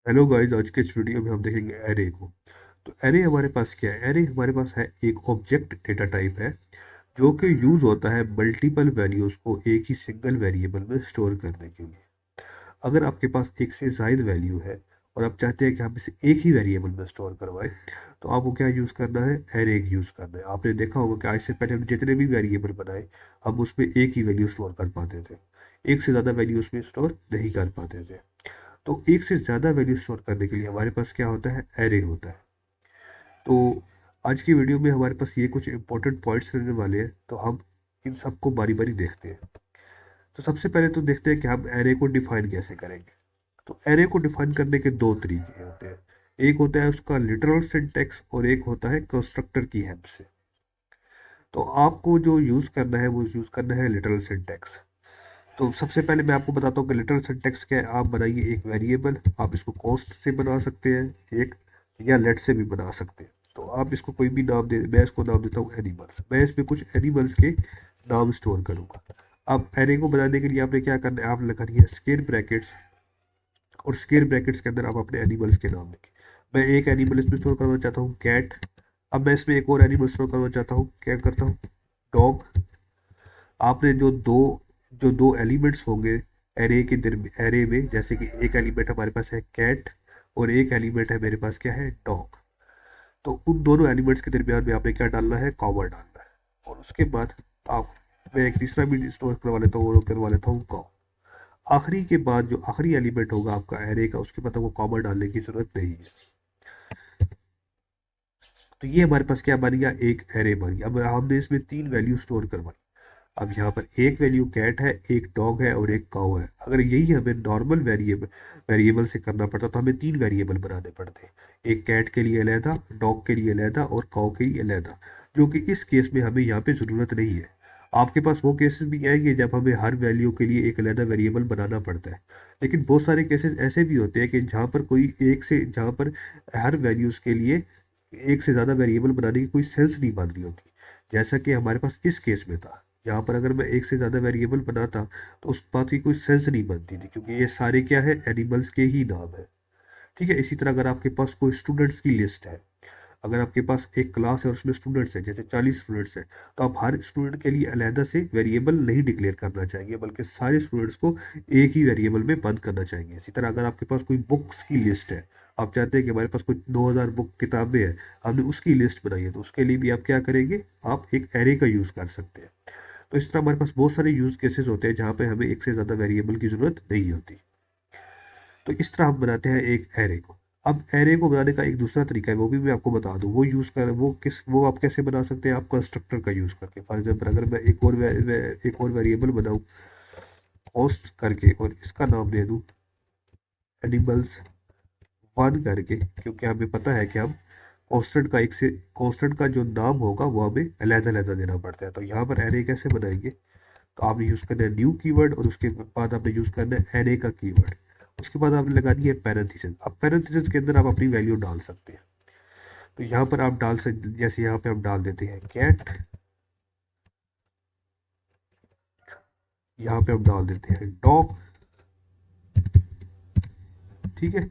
Hello guys, आज के इस वीडियो में हम देखेंगे एरे को। तो एरे हमारे पास क्या है? एरे हमारे पास है एक ऑब्जेक्ट डेटा टाइप है जो कि यूज होता है मल्टीपल वैल्यूज को एक ही सिंगल वेरिएबल में स्टोर करने के लिए। अगर आपके पास एक से ज्यादा वैल्यू है और आप चाहते हैं कि हम इसे एक ही वेरिएबल में स्टोर करवाएं, तो आपको क्या यूज करना है? एरे यूज करना है। आपने देखा होगा कि आज से पहले हम जितने भी वेरिएबल बनाए, हम उसमें एक ही वैल्यू स्टोर कर पाते थे। एक से ज्यादा वैल्यू उसमें स्टोर नहीं कर पाते थे। तो एक से ज़्यादा वैल्यू स्टोर करने के लिए हमारे पास क्या होता है? एरे होता है। तो आज की वीडियो में हमारे पास ये कुछ इंपॉर्टेंट पॉइंट्स रहने वाले हैं, तो हम इन सबको बारी बारी देखते हैं। तो सबसे पहले तो देखते हैं कि हम एरे को डिफाइन कैसे करेंगे। तो एरे को डिफाइन करने के दो तरीके होते हैं। एक होता है उसका लिटरल सिंटैक्स और एक होता है कंस्ट्रक्टर की हेल्प से। तो आपको जो यूज़ करना है वो यूज़ करना है लिटरल सिंटैक्स। तो सबसे पहले मैं आपको बताता हूँ कि लिटरल सिंटैक्स क्या है। आप बनाइए एक वेरिएबल, आप इसको कॉस्ट से बना सकते हैं एक, या लेट से भी बना सकते हैं। तो आप इसको कोई भी नाम दे, मैं इसको नाम देता हूँ एनिमल्स। मैं इसमें कुछ एनिमल्स के नाम स्टोर करूँगा। अब एरे को बनाने के लिए आपने क्या करना है? आप लगानी है स्क्वायर ब्रैकेट्स, और स्क्वायर ब्रैकेट्स के अंदर आप अपने एनिमल्स के नाम लिखें। मैं एक एनिमल इसमें स्टोर करना चाहता हूँ, कैट। अब मैं इसमें एक और एनिमल स्टोर करना चाहता हूँ, क्या करता हूँ? डॉग। आपने जो दो एलिमेंट्स होंगे एरे में, जैसे कि एक एलिमेंट हमारे पास है कैट और एक एलिमेंट है मेरे पास क्या है? डॉग। तो उन दोनों एलिमेंट्स के दरमियान में आपने क्या डालना है? कॉमा डालना है। और उसके बाद आप, मैं एक तीसरा भी स्टोर करवा लेता हूँ और करवा लेता हूँ कॉ। आखिरी के बाद जो आखिरी एलिमेंट होगा आपका एरे का, उसके बाद आपको कॉमा डालने की जरूरत नहीं है। तो ये हमारे पास क्या बन गया? एक एरे बन गया। अब हमने इसमें तीन वैल्यू स्टोर करवाई। अब यहाँ पर एक वैल्यू कैट है, एक डॉग है और एक काऊ है। अगर यही हमें नॉर्मल वेरिएबल वेरिएबल से करना पड़ता तो हमें तीन वेरिएबल बनाने पड़ते। एक कैट के लिए अलहदा, डॉग के लिए अलहदा और काऊ के लिए अलहदा, जो कि इस केस में हमें यहाँ पे ज़रूरत नहीं है। आपके पास वो केसेस भी आएंगे जब हमें हर वैल्यू के लिए एक अलहदा वेरिएबल बनाना पड़ता है। लेकिन बहुत सारे केसेस ऐसे भी होते हैं कि जहाँ पर हर वैल्यूज़ के लिए एक से ज़्यादा वेरिएबल बनाने की कोई सेंस नहीं बन रही होती, जैसा कि हमारे पास इस केस में था। यहाँ पर अगर मैं एक से ज़्यादा वेरिएबल बनाता तो उस बात की कोई सेंस नहीं बनती थी, क्योंकि ये सारे क्या है? एनिमल्स के ही नाम है। ठीक है। इसी तरह अगर आपके पास कोई स्टूडेंट्स की लिस्ट है, अगर आपके पास एक क्लास है और उसमें स्टूडेंट्स हैं, जैसे 40 स्टूडेंट्स हैं, तो आप हर स्टूडेंट के लिए अलहदा से वेरिएबल नहीं डिक्लेयर करना चाहेंगे, बल्कि सारे स्टूडेंट्स को एक ही वेरिएबल में बंद करना चाहेंगे। इसी तरह अगर आपके पास कोई बुक्स की लिस्ट है, आप चाहते हैं कि हमारे पास कुछ 2000 बुक किताबें हैं, हमने उसकी लिस्ट बनाई है, तो उसके लिए भी आप क्या करेंगे? आप एक एरे का यूज़ कर सकते हैं। तो इस तरह हमारे पास बहुत सारे यूज़ केसेस होते हैं जहाँ पे हमें एक से ज़्यादा वेरिएबल की ज़रूरत नहीं होती। तो इस तरह हम बनाते हैं एक एरे को। अब एरे को बनाने का एक दूसरा तरीका है, वो भी मैं आपको बता दूं। वो आप कैसे बना सकते हैं? आप कंस्ट्रक्टर का यूज़ करके। फॉर एग्जाम्पल अगर मैं एक और वेरिएबल बनाऊं पोस्ट करके, और इसका नाम दे दूं एनिमल्स वन करके, क्योंकि हमें पता है कि हम कांस्टेंट का जो नाम होगा वो हमें अलग अलग देना पड़ता है। तो यहाँ पर एरे कैसे बनाएंगे? तो आपने यूज़ करना है न्यू कीवर्ड, और उसके बाद आपने यूज़ करना है एरे का कीवर्ड। उसके बाद आपने लगानी है पैरेंथेसिस। अब पैरेंथेसिस के अंदर आप अपनी वैल्यू डाल सकते हैं। तो यहाँ पर आप डाल सकते, जैसे यहाँ पे हम डाल देते हैं कैट, यहाँ पे हम डाल देते हैं डॉग। ठीक है।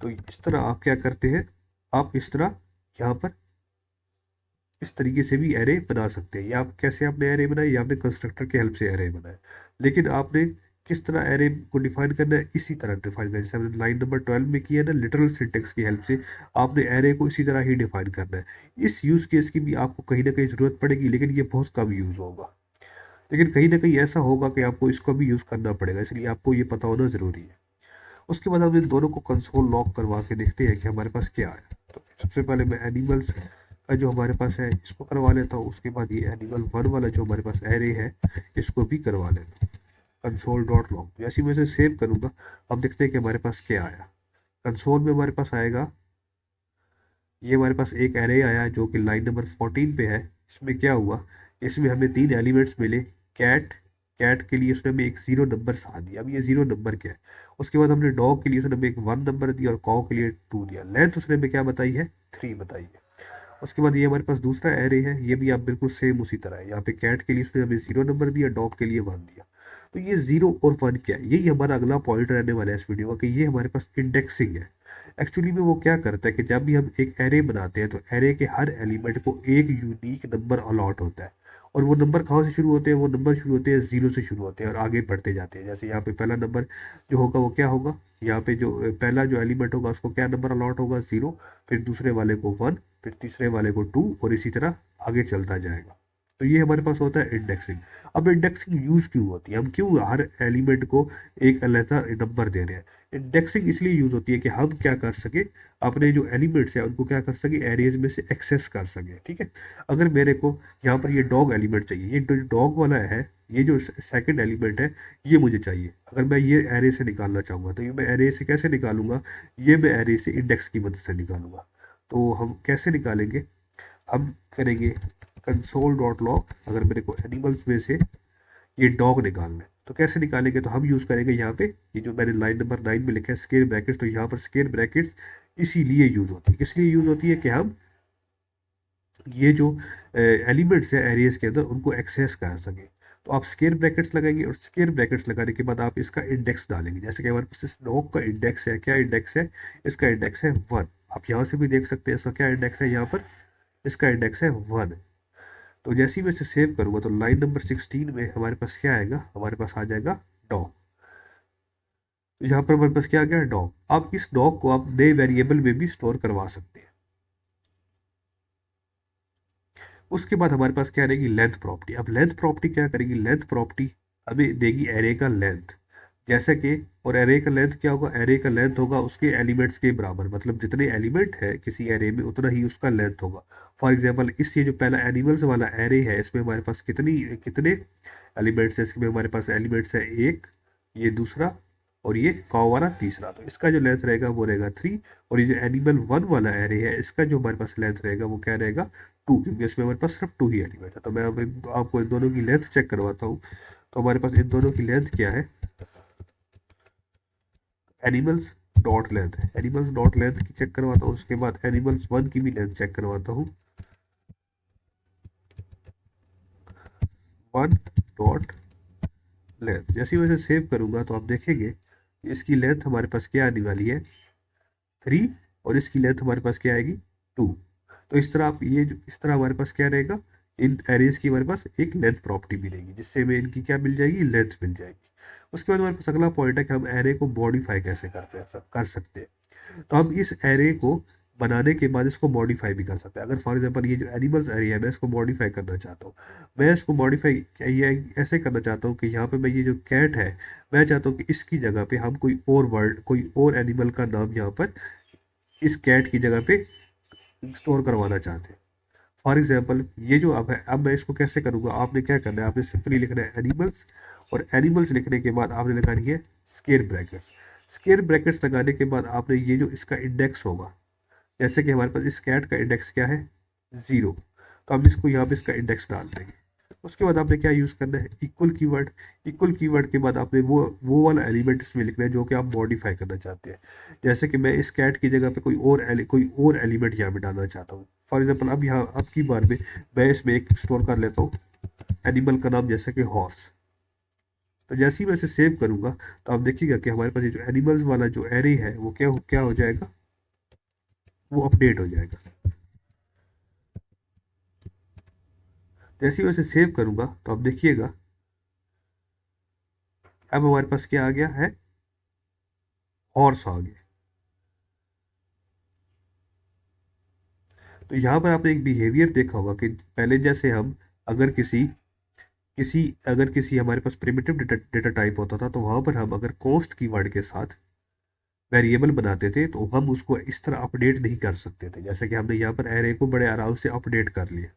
तो इस तरह आप क्या करते हैं? आप इस तरह यहाँ पर इस तरीके से भी एरे बना सकते हैं। या आप कैसे आपने एरे बनाए? या आपने कंस्ट्रक्टर की हेल्प से एरे बनाए। लेकिन आपने किस तरह एरे को डिफाइन करना है? इसी तरह डिफाइन करना है जैसे हमने लाइन नंबर 12 में किया है ना, लिटरल सिंटेक्स की हेल्प से आपने एरे को इसी तरह ही डिफाइन करना है। इस यूज केस की भी आपको कहीं ना कहीं जरूरत पड़ेगी, लेकिन ये बहुत कम यूज होगा। लेकिन कहीं ना कहीं ऐसा होगा कि आपको इसको भी यूज करना पड़ेगा, इसलिए आपको ये पता होना जरूरी है। उसके बाद हम इन दोनों को कंसोल लॉग करवा के देखते हैं कि हमारे पास क्या है। तो सबसे पहले मैं एनिमल्स का जो हमारे पास है इसको करवा लेता हूँ। उसके बाद ये एनिमल वन वाला जो हमारे पास एरे है, इसको भी करवा लेता हूँ। कंसोल डॉट लॉग जैसे मैं इसे सेव करूँगा, अब देखते हैं कि हमारे पास क्या आया। कंसोल में हमारे पास आएगा, ये हमारे पास एक एरे आया जो कि लाइन नंबर 14 पे है। इसमें क्या हुआ? इसमें हमें तीन एलिमेंट्स मिले। कैट, कैट के लिए उसने हमें एक जीरो नंबर साथ दिया। अब ये जीरो नंबर क्या है? उसके बाद हमने डॉग के लिए उसने हमें एक वन नंबर दिया और कॉ के लिए टू दिया। लेंथ उसने हमें क्या बताई है? थ्री बताई है। उसके बाद ये हमारे पास दूसरा एरे है, ये भी आप बिल्कुल सेम उसी तरह है। यहाँ पे कैट के लिए उसने हमें जीरो नंबर दिया, डॉग के लिए वन दिया। तो ये 0 और 1 क्या है, यही हमारा अगला पॉइंट रहने वाला है इस वीडियो का, कि ये हमारे पास इंडेक्सिंग है। एक्चुअली में वो क्या करता है कि जब भी हम एक एरे बनाते हैं तो एरे के हर एलिमेंट को एक यूनिक नंबर अलॉट होता है, और वो नंबर कहाँ से शुरू होते हैं, वो नंबर शुरू होते हैं 0 से शुरू होते हैं और आगे बढ़ते जाते हैं। जैसे यहाँ पे पहला नंबर जो होगा वो क्या होगा, यहाँ पे जो पहला जो एलिमेंट होगा उसको क्या नंबर अलॉट होगा, 0, फिर दूसरे वाले को 1, फिर तीसरे वाले को 2, और इसी तरह आगे चलता जाएगा। तो ये हमारे पास होता है इंडेक्सिंग। अब इंडेक्सिंग यूज क्यों होती है, हम क्यों हर एलिमेंट को एक अलग नंबर दे रहे हैं। इंडेक्सिंग इसलिए यूज होती है कि हम क्या कर सके, अपने जो एलिमेंट्स है उनको क्या कर सके, एरेज में से एक्सेस कर सके। ठीक है, अगर मेरे को यहाँ पर ये डॉग एलिमेंट चाहिए, ये जो डॉग वाला है, ये जो सेकंड एलिमेंट है, ये मुझे चाहिए। अगर मैं ये एरे से निकालना चाहूँगा तो ये मैं एरे से कैसे निकालूंगा, ये मैं एरे से इंडेक्स की मदद से निकालूंगा। तो हम कैसे निकालेंगे, हम करेंगे कंसोल डॉट लॉग, अगर मेरे को एनिमल्स में से ये डॉग निकालना है तो कैसे निकालेंगे, तो हम यूज करेंगे यहाँ पे ये जो मैंने लाइन नंबर 9 में लिखा है स्क्वायर ब्रैकेट्स। तो यहाँ पर स्क्वायर ब्रैकेट्स इसीलिए यूज होती है, किस लिए यूज होती है कि हम ये जो एलिमेंट्स है एरियाज के अंदर उनको एक्सेस कर सके। तो आप स्क्वायर ब्रैकेट्स लगाएंगे और स्क्वायर ब्रैकेट्स लगाने के बाद आप इसका इंडेक्स डालेंगे। जैसे कि हमारे पास इस डॉग का इंडेक्स है, क्या इंडेक्स है, इसका इंडेक्स है 1। आप यहाँ से भी देख सकते हैं इसका क्या इंडेक्स है, यहाँ पर इसका इंडेक्स है 1। तो जैसे ही मैं इसे सेव करूंगा तो लाइन नंबर 16 में हमारे पास क्या आएगा, हमारे पास आ जाएगा डॉग। तो यहाँ पर हमारे पास क्या आ गया, डॉग। अब इस डॉग को आप नए वेरिएबल में भी स्टोर करवा सकते हैं। उसके बाद हमारे पास क्या रहेगी, लेंथ प्रॉपर्टी। अब लेंथ प्रॉपर्टी क्या करेगी, लेंथ प्रॉपर्टी हमें देगी एरे का लेंथ। जैसे कि, और एरे का लेंथ क्या होगा, एरे का लेंथ होगा उसके एलिमेंट्स के बराबर, मतलब जितने एलिमेंट है किसी एरे में उतना ही उसका लेंथ होगा। फॉर एग्जांपल इस ये जो पहला एनिमल्स वाला एरे है इसमें हमारे पास कितनी कितने एलिमेंट्स है, इसमें हमारे पास एलिमेंट्स है एक, ये दूसरा, और ये कॉ वाला तीसरा। तो इसका जो लेंथ रहेगा वो रहेगा 3। और ये जो एनिमल 1 वाला एरे है इसका जो हमारे पास लेंथ रहेगा वो क्या रहेगा, 2, क्योंकि इसमें हमारे पास सिर्फ 2 ही एलिमेंट है। तो मैं अब आपको इन दोनों की लेंथ चेक करवाता हूँ। तो हमारे पास इन दोनों की लेंथ क्या है, एनिमल्स डॉट लेंथ है, एनिमल्स डॉट लेंथ की चेक करवाता हूँ। उसके बाद एनिमल्स 1 की भी लेंथ चेक करवाता हूँ, 1 डॉट लेंथ। जैसे ही मैं इसे सेव करूंगा तो आप देखेंगे इसकी लेंथ हमारे पास क्या आने वाली है, 3, और इसकी लेंथ हमारे पास क्या आएगी, 2। तो इस तरह आप ये जो इस तरह हमारे पास क्या रहेगा, इन एरेज की हमारे पास एक लेंथ प्रॉपर्टी मिलेगी जिससे हमें इनकी क्या मिल जाएगी, लेंथ मिल जाएगी। उसके बाद हमारे पास अगला पॉइंट है कि हम एरे को मॉडिफाई कैसे करते हैं, कर सकते हैं। तो हम इस एरे को बनाने के बाद इसको मॉडिफाई भी कर सकते हैं। अगर फॉर एग्जांपल ये जो एनिमल्स एरे है मैं इसको मॉडिफाई करना चाहता हूँ, मैं इसको मॉडिफाई ये ऐसे करना चाहता हूँ कि यहाँ पे मैं ये जो कैट है मैं चाहता हूँ कि इसकी जगह पे हम कोई और वर्ड, कोई और एनिमल का नाम यहाँ पर इस कैट की जगह पे स्टोर करवाना चाहते हैं। फॉर एग्जाम्पल ये जो अब है, अब मैं इसको कैसे करूँगा, आपने क्या करना है, आपने सिंपली लिखना है एनिमल्स, और एनिमल्स लिखने के बाद आपने लगानी है स्क्वायर ब्रैकेट्स। स्क्वायर ब्रैकेट्स लगाने के बाद आपने ये जो इसका इंडेक्स होगा, जैसे कि हमारे पास इस कैट का इंडेक्स क्या है, 0, तो हम इसको यहाँ पे इसका इंडेक्स डाल देंगे। उसके बाद आपने क्या यूज़ करना है, इक्वल कीवर्ड। इक्वल कीवर्ड के बाद आपने वो वाला एलिमेंट इसमें लिखना है जो कि आप मॉडिफाई करना चाहते हैं। जैसे कि मैं इस कैट की जगह पे कोई और एलिमेंट यहाँ पे डालना चाहता हूँ। फॉर एग्जाम्पल अब यहाँ अब की बार में मैं इसमें एक स्टोर कर लेता हूँ एनिमल का नाम, जैसे कि हॉर्स। तो जैसे ही मैं इसे सेव करूंगा तो आप देखिएगा कि हमारे पास ये जो एनिमल्स वाला जो एरे है वो क्या हो जाएगा, वो अपडेट हो जाएगा। जैसे ही मैं इसे सेव करूंगा तो आप देखिएगा अब हमारे पास क्या आ गया है, हॉर्स आ गया। तो यहाँ पर आपने एक बिहेवियर देखा होगा कि पहले जैसे हम अगर किसी हमारे पास प्रिमिटिव डेटा टाइप होता था तो वहां पर हम अगर कॉस्ट कीवर्ड के साथ वेरिएबल बनाते थे तो हम उसको इस तरह अपडेट नहीं कर सकते थे, जैसे कि हमने यहाँ पर एरे को बड़े आराम से अपडेट कर लिया।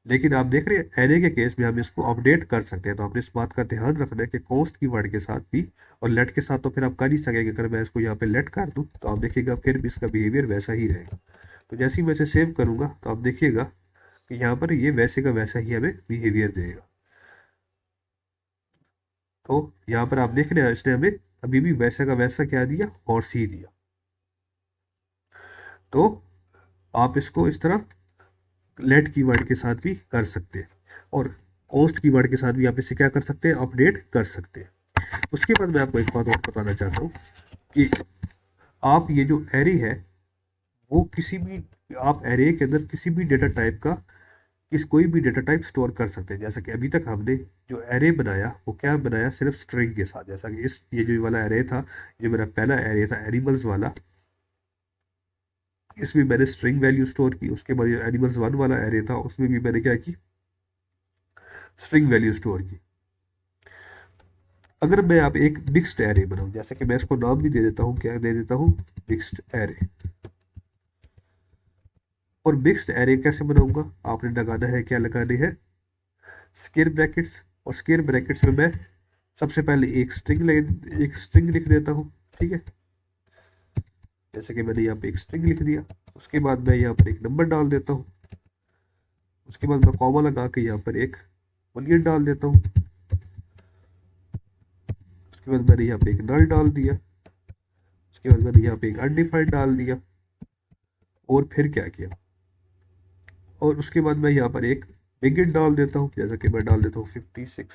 लेकिन आप देख रहे हैं एरे के केस में हम इसको अपडेट कर सकते हैं। तो आपने इस बात का ध्यान रखना है कि कॉस्ट कीवर्ड के साथ भी, और लेट के साथ तो फिर आप कर ही सकेंगे। अगर मैं इसको यहाँ पे लेट कर दूँ तो आप देखिएगा फिर भी इसका बिहेवियर वैसा ही रहेगा। तो जैसे ही मैं इसे सेव करूंगा तो आप देखिएगा कि यहाँ पर ये वैसे का वैसा ही हमें बिहेवियर देगा। तो यहाँ पर आप देख रहे हैं इसने हमें अभी भी वैसा का वैसा क्या दिया, हॉर्स ही दिया। तो आप इसको इस तरह लेट कीवर्ड के साथ भी कर सकते हैं। और कॉस्ट कीवर्ड के साथ भी आप इसे क्या कर सकते हैं, अपडेट कर सकते हैं। उसके बाद मैं आपको एक बात और बताना चाहता हूँ कि आप ये जो एरे है वो किसी भी, आप एरे के अंदर किसी भी डेटा टाइप का कोई भी डेटा टाइप स्टोर कर सकते हैं। जैसा कि अभी तक हमने जो एरे बनाया वो क्या बनाया, सिर्फ स्ट्रिंग के साथ। जैसा कि इस ये जो वाला एरे था, ये मेरा पहला एरे था एनिमल्स वाला, इसमें मैंने स्ट्रिंग वैल्यू स्टोर की। उसके बाद ये एनिमल्स वन वाला एरे था, उसमें भी मैंने क्या की, स्ट्रिंग वैल्यू स्टोर की। अगर मैं आप एक मिक्स्ड एरे बनाऊं, जैसे कि मैं इसको नाम भी दे देता हूं, क्या दे देता हूं, मिक्स्ड एरे। और मिक्स्ड एरे कैसे बनाऊंगा, आपने लगाना है, क्या लगाने हैं, स्क्वायर ब्रैकेट्स। और स्क्वायर ब्रैकेट्स में मैं सबसे पहले एक स्ट्रिंग लिख देता हूँ, ठीक है। जैसे कि मैंने यहाँ पे एक स्ट्रिंग लिख दिया। उसके बाद मैं यहाँ पर एक नंबर डाल देता हूँ। उसके बाद मैं कॉमा लगा के यहाँ पर एक बूलियन डाल देता हूँ। उसके बाद मैंने यहाँ पे एक नल डाल दिया। उसके बाद मैंने यहाँ पे एक अनडिफाइंड डाल दिया। और फिर क्या किया, और उसके बाद मैं यहाँ पर एक बिगिन डाल देता हूँ, जैसा कि मैं डाल देता हूँ 56।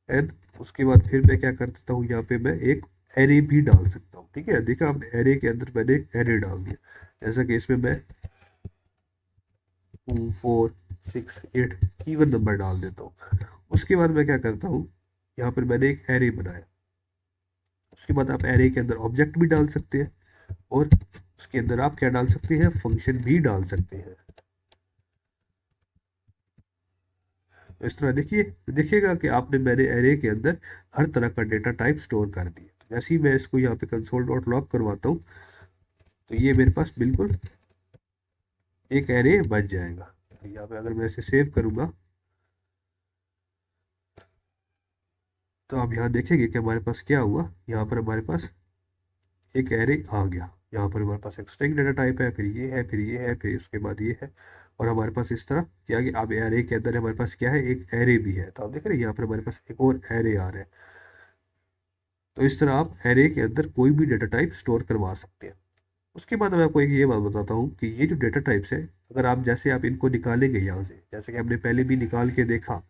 एंड उसके बाद फिर मैं क्या कर देता हूँ, यहाँ पे मैं एक एरे भी डाल सकता हूँ, ठीक है। देखा आपने, एरे के अंदर मैंने एक एरे डाल दिया। जैसा कि इसमें मैं 2 4 6 8 इवन नंबर डाल देता हूँ। उसके बाद मैं क्या करता हूँ, यहाँ पर मैंने एक एरे बनाया। उसके बाद आप एरे के अंदर ऑब्जेक्ट भी डाल सकते हैं, और उसके अंदर आप क्या डाल सकते हैं, फंक्शन भी डाल सकते हैं। तो इस तरह देखिए, देखिएगा कि आपने मैंने एरे के अंदर हर तरह का डेटा टाइप स्टोर कर दिया। तो जैसे ही मैं इसको यहाँ पे कंसोल डॉट लॉग करवाता हूँ, तो ये मेरे पास बिल्कुल एक एरे बन जाएगा। तो यहाँ पे अगर मैं इसे सेव करूँगा, तो आप यहाँ देखेंगे कि हमारे पास क्या हुआ, यहाँ पर हमारे पास एक एरे आ गया। यहाँ पर हमारे पास एक स्ट्रिंग डेटा टाइप है, फिर ये है, फिर ये है, फिर उसके बाद ये है। और हमारे पास इस तरह क्या, कि अब एरे के अंदर हमारे पास क्या है, एक एरे भी है। तो आप देख रहे हैं यहाँ पर हमारे पास एक और एरे आ रहा है। तो इस तरह आप एरे के अंदर कोई भी डेटा टाइप स्टोर करवा सकते हैं। उसके बाद मैं आपको एक ये बात बताता हूँ कि ये जो डेटा टाइप्स है, अगर आप जैसे आप इनको निकालेंगे यहाँ से, जैसे कि हमने पहले भी निकाल के देखा,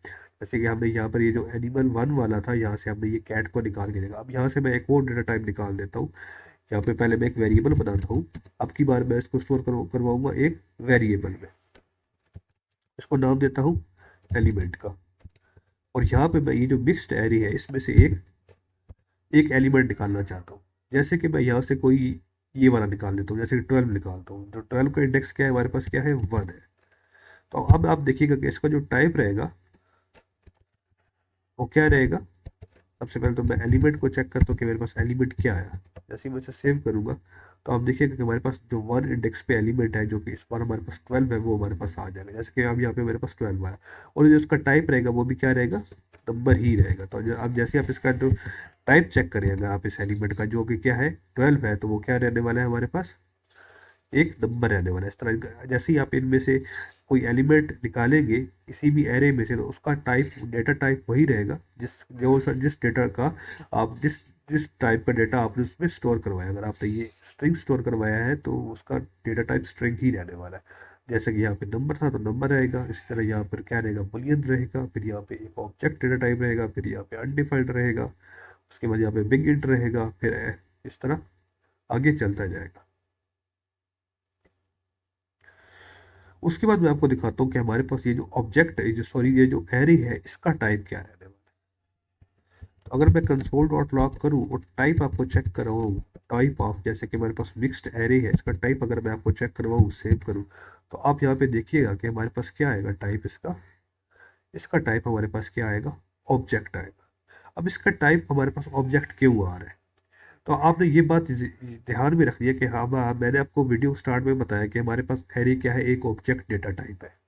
जैसे कि हमने यहाँ पर ये जो एनिमल वन वाला था, यहाँ से हमने ये कैट को निकाल के देखा। अब यहाँ से मैं एक और डेटा टाइप निकाल देता हूँ। यहाँ पे पहले मैं एक वेरिएबल बनाता हूँ। अब की बार मैं इसको स्टोर करवाऊंगा एक वेरिएबल में। इसको नाम देता हूँ एलिमेंट का। और यहाँ पे मैं ये जो मिक्स्ड एरे है, इसमें से एक एक एलिमेंट निकालना चाहता हूँ। जैसे कि मैं यहाँ से कोई ये वाला निकाल लेता हूँ, जैसे 12 निकालता हूँ। तो 12 का इंडेक्स क्या है, हमारे पास क्या है, 1 है। तो अब आप देखिएगा कि इसका जो टाइप रहेगा वो क्या रहेगा। सबसे पहले तो मैं एलिमेंट को चेक करता हूँ कि मेरे पास एलिमेंट क्या है। जैसे ही मैं इसे सेव करूंगा, तो आप देखिएगा कि हमारे पास जो 1 इंडेक्स पे एलिमेंट है, जो कि इस बार हमारे पास 12 है, वो हमारे पास आ जाएगा। जैसे कि अब यहाँ पे मेरे पास 12 आया। और जो इसका टाइप रहेगा वो भी क्या रहेगा, नंबर ही रहेगा। तो अब जैसे आप इसका जो टाइप चेक करें, अगर आप इस एलिमेंट का, जो कि क्या है 12 है, तो वो क्या रहने वाला है, हमारे पास एक नंबर रहने वाला है। इस तरह जैसे ही आप इनमें से कोई एलिमेंट निकालेंगे किसी भी एरे में से, तो उसका टाइप, डेटा टाइप वही रहेगा जिस डेटा का आप जिस जिस टाइप का डेटा आपने उसमें स्टोर करवाया। अगर आपने ये स्ट्रिंग स्टोर करवाया है, तो उसका डेटा टाइप स्ट्रिंग ही रहने वाला है। जैसे कि यहाँ पे नंबर था तो नंबर रहेगा। इसी तरह यहाँ पर क्या रहेगा, बुलियन रहेगा। फिर यहाँ पे एक ऑब्जेक्ट डेटा टाइप रहेगा। फिर यहाँ पे अनडिफाइंड रहेगा। उसके बाद यहाँ पे बिग इंट रहेगा। फिर इस तरह आगे चलता जाएगा। उसके बाद मैं आपको दिखाता हूँ कि हमारे पास ये जो ऑब्जेक्ट है, जो सॉरी ये जो एरे है, इसका टाइप क्या रहने वाला है। तो अगर मैं कंसोल डॉट लॉग करूँ और टाइप आपको चेक करवाऊँ, टाइप ऑफ, जैसे कि हमारे पास मिक्स्ड एरे है, इसका टाइप अगर मैं आपको चेक करवाऊँ, सेव करूँ, तो आप यहाँ पे देखिएगा कि हमारे पास क्या आएगा टाइप इसका। इसका टाइप हमारे पास क्या आएगा, ऑब्जेक्ट आएगा। अब इसका टाइप हमारे पास ऑब्जेक्ट क्यों आ रहा है, तो आपने ये बात ध्यान में रखनी है कि मैंने आपको वीडियो स्टार्ट में बताया कि हमारे पास एरे क्या है, एक ऑब्जेक्ट डेटा टाइप है।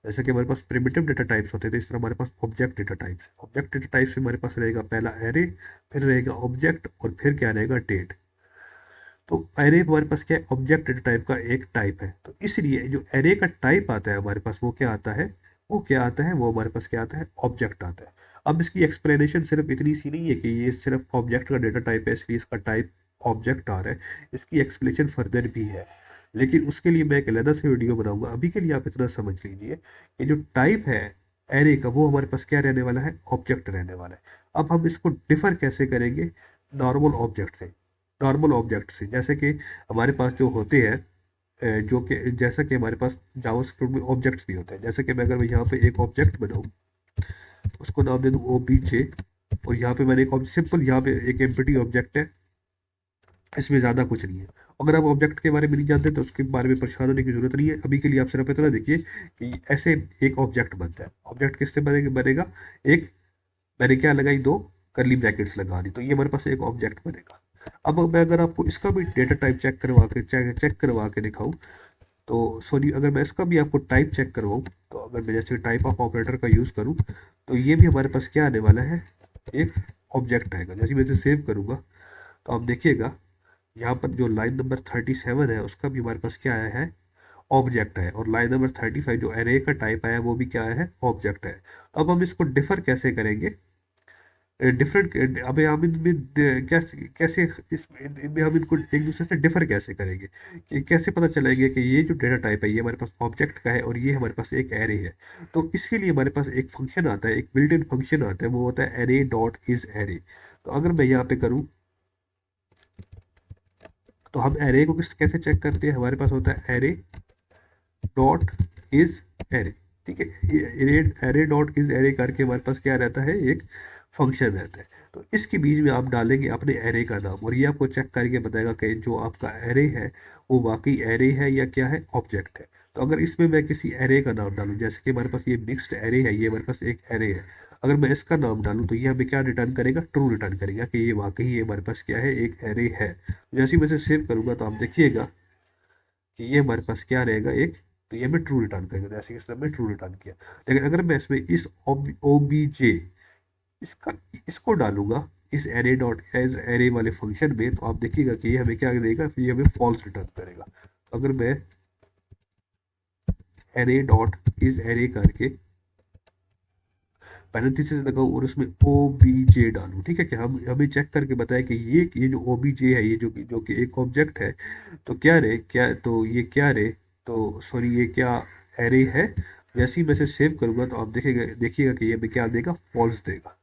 जैसे कि हमारे पास प्रिमिटिव डेटा टाइप्स होते थे, इस तरह हमारे पास object data types. Object data types में हमारे पास रहेगा पहला एरे, फिर रहेगा ऑब्जेक्ट, और फिर क्या रहेगा, डेट। तो एरे हमारे पास क्या है, ऑब्जेक्ट डेटा टाइप का एक टाइप है। तो इसलिए जो एरे का टाइप आता है हमारे पास, वो क्या आता है, वो क्या आता है, वो हमारे पास क्या आता है, ऑब्जेक्ट आता है। अब इसकी एक्सप्लेनेशन सिर्फ इतनी सी नहीं है कि ये सिर्फ ऑब्जेक्ट का डेटा टाइप है इसलिए इसका टाइप ऑब्जेक्ट आ रहा है। इसकी एक्सप्लेनेशन फर्दर भी है, लेकिन उसके लिए मैं एक अलग से वीडियो बनाऊंगा। अभी के लिए आप इतना समझ लीजिए कि जो टाइप है एरे का, वो हमारे पास क्या रहने वाला है, ऑब्जेक्ट रहने वाला है। अब हम इसको डिफर कैसे करेंगे नॉर्मल ऑब्जेक्ट से, नॉर्मल ऑब्जेक्ट से, जैसे कि हमारे पास जो होते हैं जो कि जैसा कि हमारे पास जावास्क्रिप्ट में ऑब्जेक्ट्स भी होते हैं, जैसे कि मैं अगर मैं यहाँ पे एक ऑब्जेक्ट बनाऊँ, उसको नाम दे दूँ ओबीजे, और यहाँ पे मैंने एक सिंपल यहाँ पे एक एम्प्टी ऑब्जेक्ट है, इसमें ज़्यादा कुछ नहीं है। अगर आप ऑब्जेक्ट के बारे में नहीं जानते तो उसके बारे में परेशान होने की जरूरत नहीं है। अभी के लिए आप सिर्फ इतना देखिए कि ऐसे एक ऑब्जेक्ट बनता है। ऑब्जेक्ट किससे बनेगा, एक, मैंने क्या लगाई, दो करली ब्रैकेट्स लगा दी, तो ये हमारे पास एक ऑब्जेक्ट बनेगा। अब मैं अगर आपको इसका भी डेटा टाइप चेक करवा के दिखाऊं, तो सॉरी, अगर मैं इसका भी आपको टाइप चेक करवाऊं, तो अगर मैं जैसे टाइप ऑफ ऑपरेटर का यूज़ करूं, तो ये भी हमारे पास क्या आने वाला है, एक ऑब्जेक्ट आएगा। जैसे मैं इसे सेव करूंगा तो आप देखिएगा यहाँ पर जो लाइन नंबर 37 है उसका भी हमारे पास क्या आया है, ऑब्जेक्ट है, और लाइन नंबर 35 जो एरे का टाइप आया है वो भी क्या आया है, ऑब्जेक्ट है। तो अब हम इसको डिफर कैसे करेंगे, डिफरेंट, अब हम इनमें कैसे कैसे इनमें हम इनको एक दूसरे से डिफर कैसे करेंगे, कि कैसे पता चलेगा कि ये जो डेटा टाइप है ये हमारे पास ऑब्जेक्ट का है और ये हमारे पास एक एरे है। तो इसके लिए हमारे पास एक फंक्शन आता है, एक बिल्ट इन फंक्शन आता है, वो होता है एरे डॉट इज एरे। तो अगर मैं यहाँ पे करूँ, तो हम एरे को कैसे चेक करते हैं, हमारे पास होता है एरे डॉट इज एरे, ठीक है। ये एरे डॉट इज एरे करके हमारे पास क्या रहता है, एक फंक्शन रहता है। तो इसके बीच में आप डालेंगे अपने एरे का नाम, और ये आपको चेक करके बताएगा कि जो आपका एरे है वो वाकई एरे है या क्या है, ऑब्जेक्ट है। तो अगर इसमें मैं किसी एरे का नाम डालूं, जैसे कि हमारे पास ये मिक्स्ड एरे है, ये हमारे पास एक एरे है, अगर मैं इसका नाम डालूं तो ये हमें क्या रिटर्न करेगा, ट्रू रिटर्न करेगा कि ये वाकई ये हमारे पास क्या है, एक एरे है। जैसे ही मैं इसे सेव करूंगा तो आप देखिएगा कि ये हमारे पास क्या रहेगा, एक, तो ये हमें ट्रू रिटर्न करेगा, जैसे कि इसने हमें ट्रू रिटर्न किया। लेकिन अगर मैं इसमें इस ओबीजे इसका इसको डालूंगा इस एरे डॉट एज एरे वाले फंक्शन में, तो आप देखिएगा कि ये हमें क्या देगा, ये हमें फॉल्स रिटर्न करेगा। तो अगर मैं एरे डॉट इज एरे करके पैरेंथेसिस लगाऊं और उसमें ओ बी जे डालूं, ठीक है, कि हम हमें चेक करके बताए कि ये जो ओ बी जे है, ये जो कि एक ऑब्जेक्ट है, तो क्या रे, क्या, तो ये क्या रे, तो सॉरी ये क्या एरे है। जैसे ही मैं इसे सेव करूंगा तो आप देखिएगा कि ये हमें क्या देगा, फॉल्स देगा।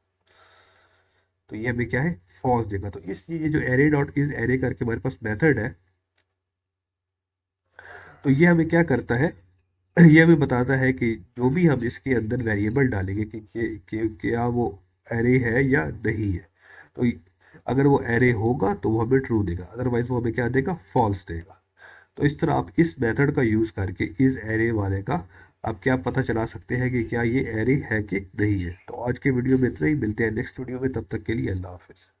तो ये हमें क्या है, फॉल्स देगा। तो इस ये जो एरे डॉट इज एरे करके हमारे पास मेथड है, तो ये हमें क्या करता है, ये हमें बताता है कि जो भी हम इसके अंदर वेरिएबल डालेंगे कि क्या वो एरे है या नहीं है। तो अगर वो एरे होगा तो वो हमें ट्रू देगा, अदरवाइज वो हमें क्या देगा, फॉल्स देगा। तो इस तरह आप इस मेथड का यूज़ करके इस एरे वाले का आप क्या पता चला सकते हैं कि क्या ये एरे है कि नहीं है। तो आज के वीडियो में इतना ही, मिलते हैं नेक्स्ट वीडियो में, तब तक के लिए अल्लाह हाफिज़।